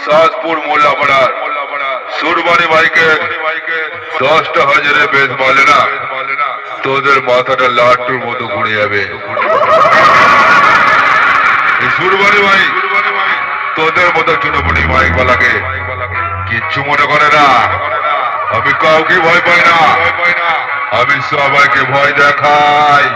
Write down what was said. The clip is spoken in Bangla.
साजपुर मोल्लापाड़ा सुरबानी भाईके 10টা হাজারে বেশ বলে না তোদের মাথাটা লাট্টুর মতো ঘুরে যাবে। সুরবানি ভাই তোদের মতো ছোটপটি মাইক বালাকে কিচ্ছু মনে করে না। আমি কাউকে ভয় পাই না, আমি সবাইকে ভয় দেখাই।